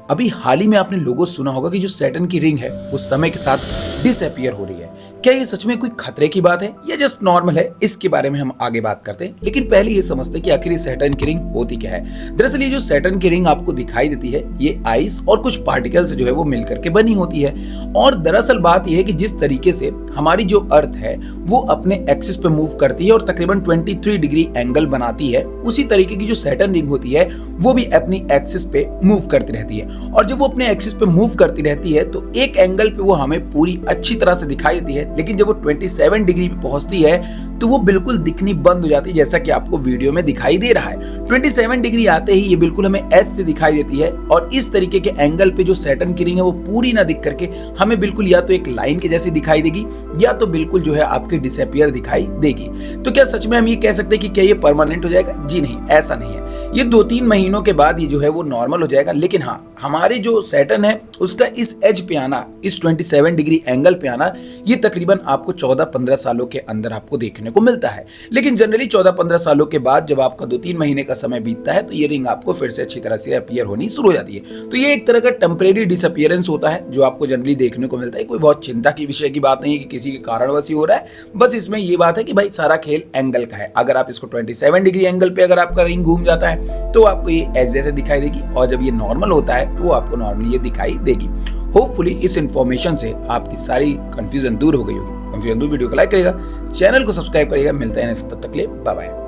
अभी हाल ही में आपने लोगों सुना होगा कि जो सैटर्न की रिंग है वो समय के साथ डिसअपियर हो रही है। क्या ये सच में कोई खतरे की बात है या जस्ट नॉर्मल है? इसके बारे में हम आगे बात करते हैं, लेकिन पहले ये समझते हैं कि आखिर ये सैटर्न की रिंग होती क्या है। दरअसल ये जो सैटर्न की रिंग आपको दिखाई देती है ये आइस और कुछ पार्टिकल से जो है वो मिलकर के बनी होती है। और दरअसल बात यह है कि जिस तरीके से हमारी जो अर्थ है वो अपने एक्सिस पे मूव करती है और तकरीबन 23 डिग्री एंगल बनाती है, उसी तरीके की जो सैटर्न रिंग होती है वो भी अपनी एक्सिस पे मूव करती रहती है। और जब वो अपने एक्सिस पे मूव करती रहती है तो एक एंगल पे वो हमें पूरी अच्छी तरह से दिखाई देती है, लेकिन जब वो 27 डिग्री पे पहुंचती है तो वो बिल्कुल दिखनी बंद हो जाती है, जैसा कि आपको वीडियो में दिखाई दे रहा है। 27 डिग्री आते ही ये बिल्कुल हमें एस से दिखाई देती है और इस तरीके के एंगल पे जो सैटर्न की रिंग है वो पूरी ना दिख करके हमें बिल्कुल या तो एक लाइन के जैसी दिखाई देगी या तो बिल्कुल जो है आपकी डिसअपियर दिखाई देगी। तो क्या सच में हम ये कह सकते हैं कि क्या ये परमानेंट हो जाएगा? जी नहीं, ऐसा नहीं है। ये 2-3 महीनों के बाद ये जो है वो नॉर्मल हो जाएगा, लेकिन हाँ, हमारे जो सैटर्न है उसका इस एज पे आना, इस 27 डिग्री एंगल पे आना, ये तकरीबन आपको 14-15 सालों के अंदर आपको देखने को मिलता है। लेकिन जनरली 14-15 सालों के बाद जब आपका 2-3 महीने का समय बीतता है तो ये रिंग आपको फिर से अच्छी तरह से अपीयर होनी शुरू हो जाती है। तो ये एक तरह का टेम्परेरी डिसअपियरेंस होता है जो आपको जनरली देखने को मिलता है। कोई बहुत चिंता की विषय की बात नहीं है कि किसी के कारणवश ही हो रहा है, बस इसमें ये बात है कि भाई सारा खेल एंगल का है। अगर आप इसको 27 डिग्री एंगल पे अगर आपका रिंग घूम जाता है तो आपको ये एज जैसे दिखाई देगी, और जब ये नॉर्मल होता है तो आपको नॉर्मली ये दिखाई देगी। होपफुली इस इंफॉर्मेशन से आपकी सारी कंफ्यूजन दूर हो गई होगी। कंफ्यूजन दूर, वीडियो को लाइक करेगा, चैनल को सब्सक्राइब करेगा। मिलते हैं तब तक के लिए, बाय बाय।